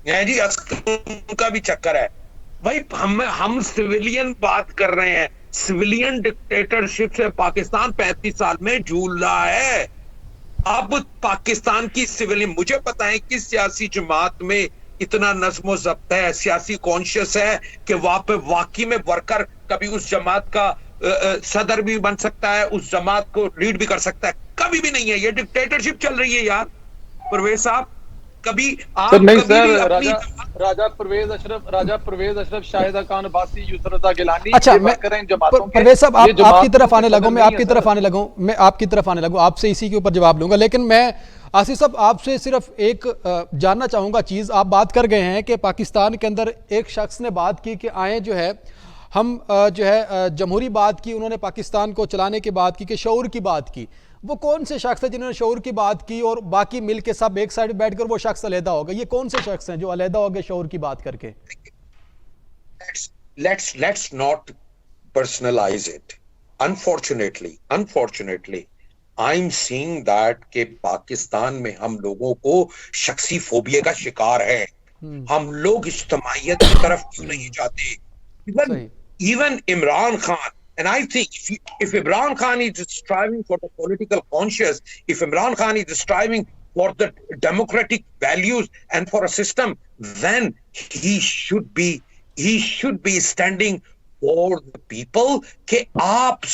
जी अस्कर का भी चक्कर है। भाई हम सिविलियन बात कर रहे हैं। सिविलियन डिक्टेटरशिप से पाकिस्तान 35 साल में जूझ रहा है। अब पाकिस्तान की सिविलियन, मुझे पता है कि सियासी जमात में इतना नज़्म व ज़ब्त है, सियासी कॉन्शियस है कि वहां पे वाकई में वर्कर कभी उस जमात का सदर भी बन सकता है, उस जमात को लीड भी कर सकता है। कभी भी नहीं है, ये डिक्टेटरशिप चल रही है यार परवेज साहब। कभी आप सर नहीं कभी सर, भी राजा परवेज अशरफ, शाहिदा खान अब्बासी, यूसुफ रज़ा गिलानी, अच्छा मैं करें जमातों के। परवेज साहब आपकी तरफ आने लगूं, मैं आपकी तरफ आने लगूं, आपसे इसी के ऊपर जवाब लूंगा। लेकिन मैं आसिफ साहब आपसे सिर्फ एक जानना चाहूंगा चीज। आप बात कर गए हैं कि पाकिस्तान के अंदर एक शख्स ने बात की कि आए जो है हम जो है जमहूरी बात की, उन्होंने पाकिस्तान को चलाने की बात की, कि शऊर की बात की। वो कौन से शख्स है जिन्होंने शऊर की बात की और बाकी मिल के सब एक साइड बैठकर वो शख्स अलहदा हो गए? ये कौन से शख्स हैं जो अलहदा हो गए शऊर की बात करके? let's not personalize it. Unfortunately I'm seeing that कि पाकिस्तान में हम लोगों को शख्सी फोबिया का शिकार है। हम लोग इज्तिमाइयत की तरफ क्यों नहीं जाते? Even Imran Khan, and I think if Imran Khan is striving for the political conscience, if Imran Khan is striving for the democratic values and for a system, then he should be standing for the people कि आप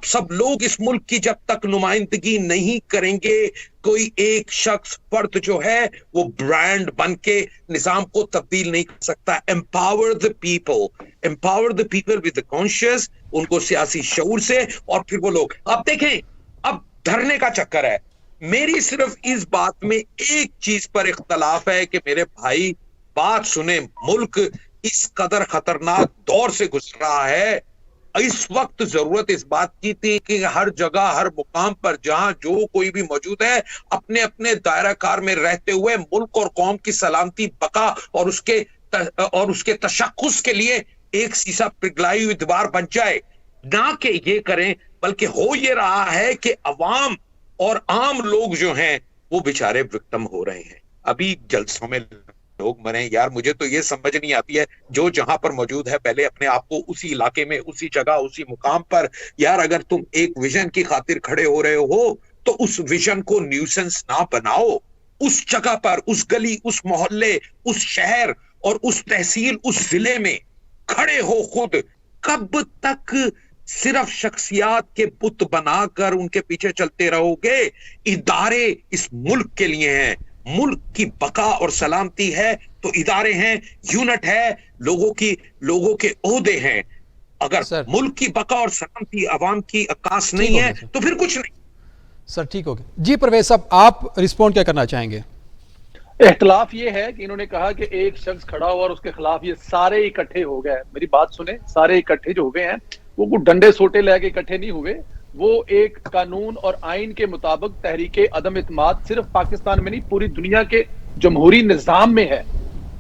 सब लोग इस मुल्क की जब तक नुमाइंदगी नहीं करेंगे, कोई एक शख्स फर्द जो है वो ब्रांड बन के निजाम को तब्दील नहीं कर सकता। Empower the people with the conscious, उनको सियासी शऊर से, और फिर वो लोग। अब देखें, अब धरने का चक्कर है। मेरी सिर्फ इस बात में एक चीज पर इख्तलाफ है कि मेरे भाई बात सुने, मुल्क इस कदर खतरनाक दौर से गुजर रहा है। इस वक्त जरूरत इस बात की थी कि हर जगह, हर मुकाम पर जहां जो कोई भी मौजूद है, अपने अपने दायरा कार में रहते हुए मुल्क और कौम की सलामती, बका और उसके तशख्खुस के लिए एक शीशा पिघलाई हुई दीवार बन जाए। ना कि ये करें, बल्कि हो ये रहा है कि अवाम और आम लोग जो हैं वो बेचारे विक्टिम हो रहे हैं। अभी जलसों में लोग मरे यार, मुझे तो ये समझ नहीं आती है। जो जहां पर मौजूद है पहले अपने आप को उसी इलाके में, उसी जगह, उसी मुकाम पर, यार अगर तुम एक विजन की खातिर खड़े हो रहे हो तो उस विजन को न्यूसेंस ना बनाओ। उस जगह पर, उस गली, उस मोहल्ले, उस शहर और उस तहसील, उस जिले में खड़े हो खुद। कब तक सिर्फ शख्सियात के बुत बनाकर उनके पीछे चलते रहोगे? इदारे इस मुल्क के लिए हैं, मुल्क की बका और सलामती है तो इदारे हैं, यूनिट है, लोगों के ओहदे हैं। अगर सर, मुल्क की बका और सलामती अवाम की अक्कास नहीं ठीक हो है गया सर। तो फिर कुछ नहीं। सर ठीक हो गया जी। परवेज साहब, आप रिस्पॉन्ड क्या करना चाहेंगे? इख्तलाफ ये है कि इन्होंने कहा कि एक शख्स खड़ा हुआ और उसके खिलाफ ये सारे इकट्ठे हो गए। मेरी बात सुने, सारे इकट्ठे जो हुए हैं वो कुछ डंडे सोटे लेके इकट्ठे नहीं हुए। वो एक कानून और आइन के मुताबिक तहरीके अदम इत्माद सिर्फ पाकिस्तान में नहीं, पूरी दुनिया के जमहूरी निजाम में है।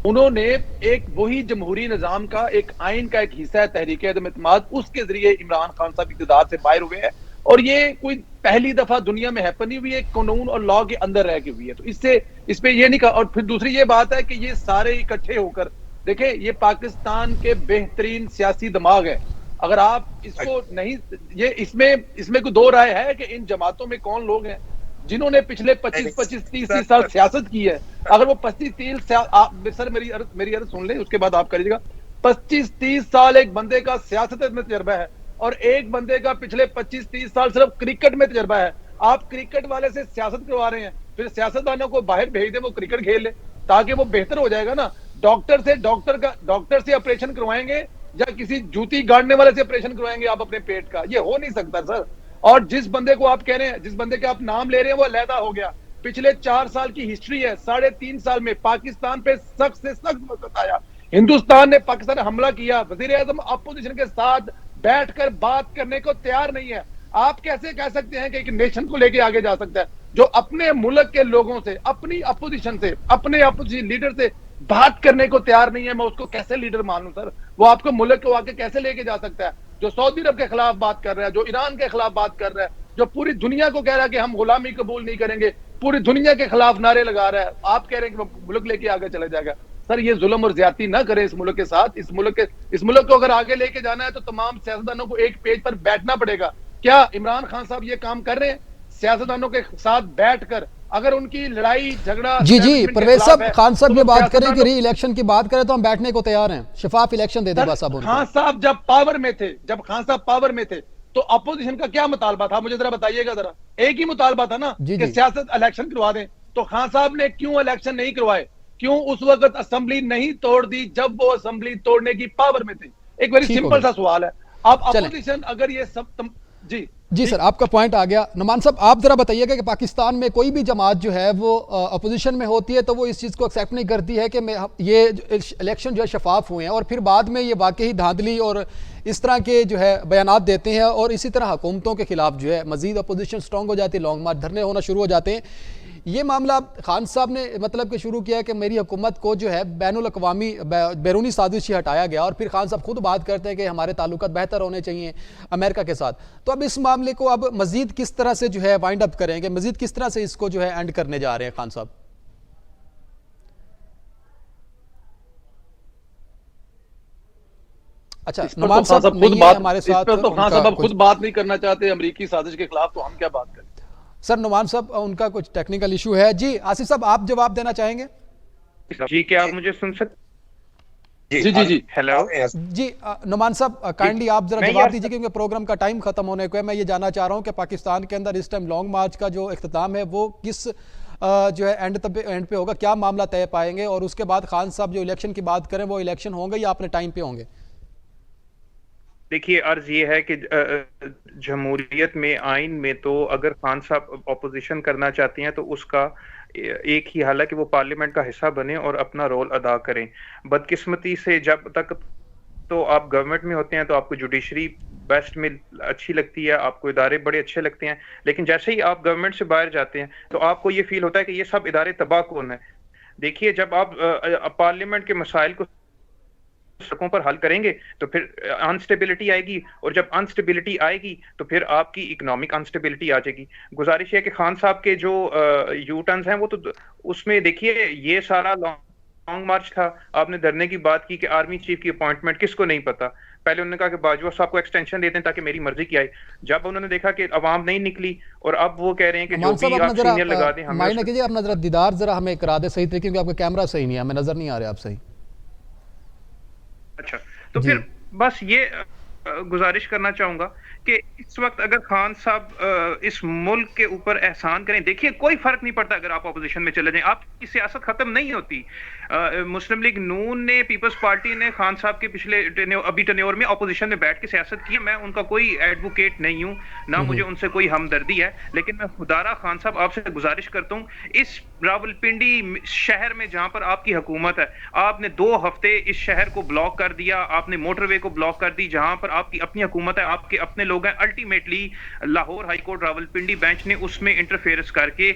उन्होंने एक वही जमहूरी निजाम का एक आइन का एक हिस्सा है तहरीके अदम इत्माद, उसके जरिए इमरान खान साहब इक़्तिदार से बाहर हुए हैं। और ये कोई पहली दफा दुनिया में हैपन नहीं हुई है, कानून और लॉ के अंदर रह के हुई है। तो इससे इस पे ये नहीं कहा। और फिर दूसरी ये बात है कि ये सारे इकट्ठे होकर देखें, ये पाकिस्तान के बेहतरीन सियासी दिमाग है। अगर आप इसको नहीं, ये इसमें कोई दो राय है कि इन जमातों में कौन लोग हैं जिन्होंने पिछले 25-30 साल सियासत की है। अगर वो 25-30 सर मेरी अर्ज सुन लें, उसके बाद आप करिएगा। 25-30 साल एक बंदे का सियासत में तजर्बा है और एक बंदे का पिछले 25-30 साल सिर्फ क्रिकेट में तजर्बा है। आप क्रिकेट वाले से सियासत करवा रहे हैं, फिर सियासतदानों को बाहर भेज दे, वो क्रिकेट खेल ले ताकि वो बेहतर हो जाएगा ना। डॉक्टर से ऑपरेशन करवाएंगे या किसी जूती गाड़ने वाले से ऑपरेशन करवाएंगे आप अपने पेट का? ये हो नहीं सकता सर। और जिस बंदे को आप कह रहे हैं, जिस बंदे का आप नाम ले रहे हैं, वो अलहदा हो गया। पिछले 4 साल की हिस्ट्री है, 3.5 साल में पाकिस्तान पे सख्त से सख्त वक्त आया। हिंदुस्तान ने पाकिस्तान हमला किया, वजीर आजम अपोजिशन के साथ बैठकर बात करने को तैयार नहीं है। आप कैसे कह सकते हैं कि एक नेशन को लेके आगे जा सकता है जो अपने मुल्क के लोगों से, अपनी अपोजिशन से, अपने अपोजिशन लीडर से बात करने को तैयार नहीं है? मैं उसको कैसे लीडर मानूं सर? वो आपको मुल्क को आगे कैसे लेके जा सकता है? जो सऊदी अरब के खिलाफ बात कर रहा है, जो ईरान के खिलाफ बात कर रहा है, जो पूरी दुनिया को कह रहा है कि हम गुलामी कबूल नहीं करेंगे, पूरी दुनिया के खिलाफ नारे लगा रहा है, आप कह रहे हैं कि वो मुल्क लेके आगे चले जाएगा। सर ये जुल्म और ज्यादती ना करें इस मुल्क के साथ। इस मुल्क को अगर आगे लेके जाना है तो तमाम सियासतदानों को एक पेज पर बैठना पड़ेगा। क्या इमरान खान साहब ये काम कर रहे हैं? सियासतदानों के साथ बैठकर अगर उनकी लड़ाई झगड़ा जी परवेज साहब, खान साहब ये बात करें कि री इलेक्शन की बात करें तो हम बैठने को तैयार हैं। शफाफ इलेक्शन दे दे बस। अब खान साहब जब पावर में थे तो अपोजिशन का क्या मुतालबा था? मुझे जरा बताइएगा जरा। एक ही मुतालबा था ना कि सियासत इलेक्शन करवा दें। तो खान साहब ने क्यों इलेक्शन नहीं करवाए? क्यों उस वक्त असेंबली नहीं तोड़ दी जब वो असेंबली तोड़ने की पावर में थे? एक वेरी सिंपल सा सवाल है। आप अपोजिशन अगर ये सब जी सर, आपका पॉइंट आ गया। नुमान साहब, आप जरा बताइएगा कि पाकिस्तान में कोई भी जमात जो है वो अपोजिशन में होती है तो वो इस चीज़ को एक्सेप्ट नहीं करती है कि ये इलेक्शन जो है शफाफ हुए हैं, और फिर बाद में ये वाकई धांधली और इस तरह के जो है बयानात देते हैं, और इसी तरह हुकूमतों के खिलाफ जो है मजीद अपोजिशन स्ट्रॉन्ग हो जाती है, लॉन्ग मार्च धरने होना शुरू हो जाते हैं। ये मामला खान साहब ने मतलब कि शुरू किया कि मेरी हुकूमत को जो है बैनुल अक़वामी बैरूनी साजिश हटाया गया, और फिर खान साहब खुद बात करते हैं कि हमारे ताल्लुकात बेहतर होने चाहिए अमेरिका के साथ। तो अब इस मामले को अब मजीद किस तरह से जो है वाइंड अप करेंगे, मजीद किस तरह से इसको जो है एंड करने जा रहे हैं खान साहब? अच्छा, नुमान साहब खुद बात हमारे साथ, तो खान साहब खुद बात नहीं करना चाहते अमेरिकी साजिश के खिलाफ, तो हम क्या बात करें? सर नुमान साहब उनका कुछ टेक्निकल इशू है। जी आसिफ साहब, आप जवाब देना चाहेंगे? जी, क्या आप मुझे सुन सकते? जी हेलो जी नुमान साहब, काइंडली आप जरा जवाब दीजिए क्योंकि प्रोग्राम का टाइम खत्म होने को है। मैं ये जानना चाह रहा हूँ कि पाकिस्तान के अंदर इस टाइम लॉन्ग मार्च का जो इख्तिताम है वो किस जो है एंड पे होगा, क्या मामला तय पाएंगे, और उसके बाद खान साहब जो इलेक्शन की बात करें वो इलेक्शन होंगे या अपने टाइम पे होंगे? देखिए, अर्ज ये है कि जमहूरियत में, आइन में तो अगर खान साहब ऑपोजिशन करना चाहते हैं तो उसका एक ही हल है कि वो पार्लियामेंट का हिस्सा बने और अपना रोल अदा करें। बदकिस्मती से जब तक तो आप गवर्नमेंट में होते हैं तो आपको जुडिशरी बेस्ट में अच्छी लगती है, आपको इदारे बड़े अच्छे लगते हैं, लेकिन जैसे ही आप गवर्नमेंट से बाहर जाते हैं तो आपको ये फील होता है कि ये सब इदारे तबाह कौन है। देखिए, जब आप पार्लियामेंट के मसाइल को सड़कों पर हल करेंगे तो फिर अनस्टेबिलिटी आएगी, और जब अनस्टेबिलिटी आएगी तो फिर आपकी इकोनॉमिक अनस्टेबिलिटी आ जाएगी। गुजारिश है कि खान साहब के जो यू टर्न्स हैं वो तो उसमें देखिए ये सारा लॉन्ग मार्च था, आपने धरने की बात की कि आर्मी चीफ की अपॉइंटमेंट किसको नहीं पता। पहले उन्होंने कहा कि बाजवा साहब को एक्सटेंशन देते हैं ताकि मेरी मर्जी की आए। जब उन्होंने देखा कि अवाम नहीं निकली और अब वो कह रहे हैं कि जो भी आप सीनियर लगा दें, हमें माइंड कीजिए अपना जरा दीदार जरा हमें करा दे सही तरीके, क्योंकि आपका कैमरा सही नहीं है, हमें नजर नहीं आ रहे आप सही। अच्छा, तो फिर बस ये गुजारिश करना चाहूंगा कि इस वक्त अगर खान साहब इस मुल्क के ऊपर एहसान करें, देखिए कोई फर्क नहीं पड़ता अगर आप अपोजिशन में चले जाएं, आपकी सियासत खत्म नहीं होती। मुस्लिम लीग नून ने, पीपल्स पार्टी ने खान साहब के पिछले अभी टेन्योर में अपोजिशन में बैठ के सियासत की है। मैं उनका कोई एडवोकेट नहीं हूं, ना मुझे उनसे कोई हमदर्दी है, लेकिन मैं खुदारा खान साहब आपसे गुजारिश करता हूं, इस रावलपिंडी शहर में जहां पर आपकी हुकूमत है, आपने 2 हफ्ते इस शहर को ब्लॉक कर दिया, आपने मोटरवे को ब्लॉक कर दी जहां पर आपकी अपनी हुकूमत है, आपके अपने लोग हैं। Ultimately Lahore high court Rawalpindi bench ने उसमें इंटरफेरेंस करके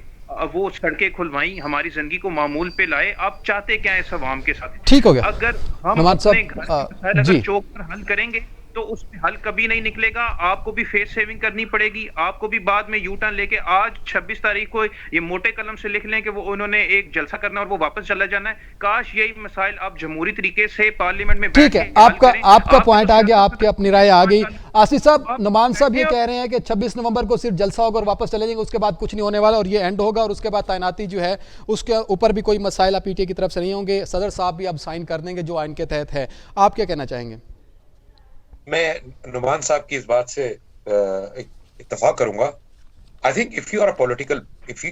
वो सड़कें खुलवाई, हमारी जिंदगी को मामूल पे लाए। आप चाहते क्या है इस अवाम के साथ? ठीक हो गया। अगर हम अपने घर के चौक पर हल करेंगे तो उसमें हल कभी नहीं निकलेगा। आपको भी फेस सेविंग करनी पड़ेगी, आपको भी बाद में यू टर्न लेके आज 26 तारीख को ये मोटे कलम से लिख लें कि वो उन्होंने एक जलसा करना और वो वापस चला जाना है। काश यही मसाइल आप जमहूरी तरीके से पार्लियामेंट में ठीक है, आपका पॉइंट आ गया, आपकी अपनी राय आ गई। आसिफ साहब, नुमान साहब ये कह रहे हैं कि 26 नवंबर को सिर्फ जलसा होगा और वापस चले जाएंगे, उसके बाद कुछ नहीं होने वाला और ये एंड होगा और उसके बाद तैनाती जो है उसके ऊपर भी कोई मसाइल पीटीए की तरफ से नहीं होंगे, सदर साहब भी अब साइन कर देंगे जो आइन के तहत है। आप क्या कहना चाहेंगे? मैं नुमान साहब की इस बात से इत्तेफाक करूंगा। I think if you are a political, if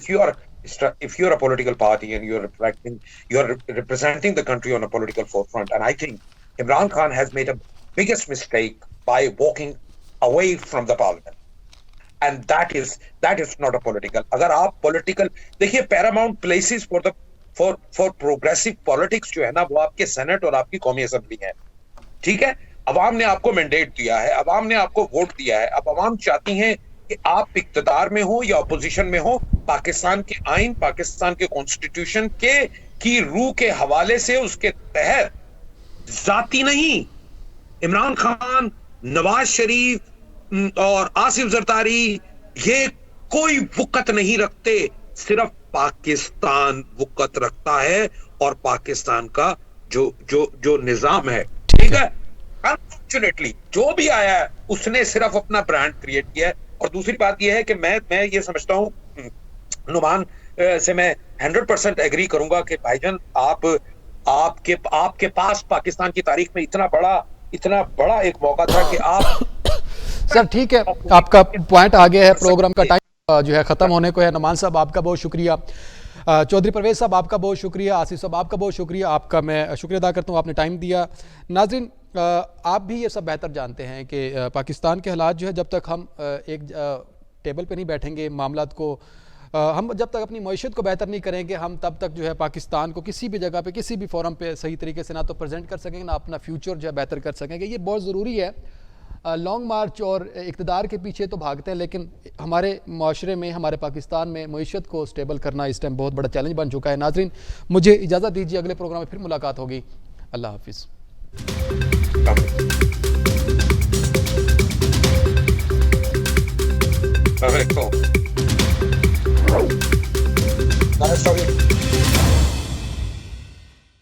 you are a political party and you are representing the country on a political forefront, and I think Imran Khan has made a biggest mistake by walking away from the parliament, and that is not a political. अगर आप political देखिए, paramount places for progressive politics जो है ना, वो आपके सेनेट और आपकी कौमी असेंबली है। ठीक है, अवाम ने आपको मैंडेट दिया है, अवाम ने आपको वोट दिया है। अब अवाम चाहती हैं कि आप इक्तदार में हो या अपोजिशन में हो, पाकिस्तान के आइन, पाकिस्तान के कॉन्स्टिट्यूशन की रूह के हवाले से उसके तहत जाती नहीं, इमरान खान, नवाज शरीफ और आसिफ जरदारी ये कोई वक़्त नहीं रखते, सिर्फ पाकिस्तान वक़्त रखता है और पाकिस्तान का जो निजाम है। ठीक है, अनफॉर्चुनेटली जो भी आया है उसने सिर्फ अपना ब्रांड क्रिएट किया है। और दूसरी बात यह है कि मैं ये समझता हूं, नुमान से मैं 100% एग्री करूंगा कि भाईजान आपके पास पाकिस्तान की तारीख में इतना बड़ा एक मौका था कि आप सर ठीक है, आपका पॉइंट आ गया है, प्रोग्राम का टाइम जो है खत्म होने को है। नुमान साहब आपका बहुत शुक्रिया, चौधरी परवेज साहब आपका बहुत शुक्रिया, आसिफ साहब आपका बहुत शुक्रिया, आपका मैं शुक्रिया अदा करता हूँ, आपने टाइम दिया। नाज़रीन, आप भी ये सब बेहतर जानते हैं कि पाकिस्तान के हालात जो है, जब तक हम एक टेबल पे नहीं बैठेंगे, मामलात को हम जब तक अपनी मईशत को बेहतर नहीं करेंगे, हम तब तक जो है पाकिस्तान को किसी भी जगह पे, किसी भी फोरम पे सही तरीके से ना तो प्रेजेंट कर सकेंगे, ना अपना फ्यूचर जो है बेहतर कर सकेंगे। ये बहुत ज़रूरी है। लॉन्ग मार्च और इक़्तिदार के पीछे तो भागते हैं, लेकिन हमारे माशरे में, हमारे पाकिस्तान में मईशत को स्टेबल करना इस टाइम बहुत बड़ा चैलेंज बन चुका है। नाज़रीन, मुझे इजाज़त दीजिए, अगले प्रोग्राम में फिर मुलाकात होगी। अल्लाह हाफिज़। Perfecto.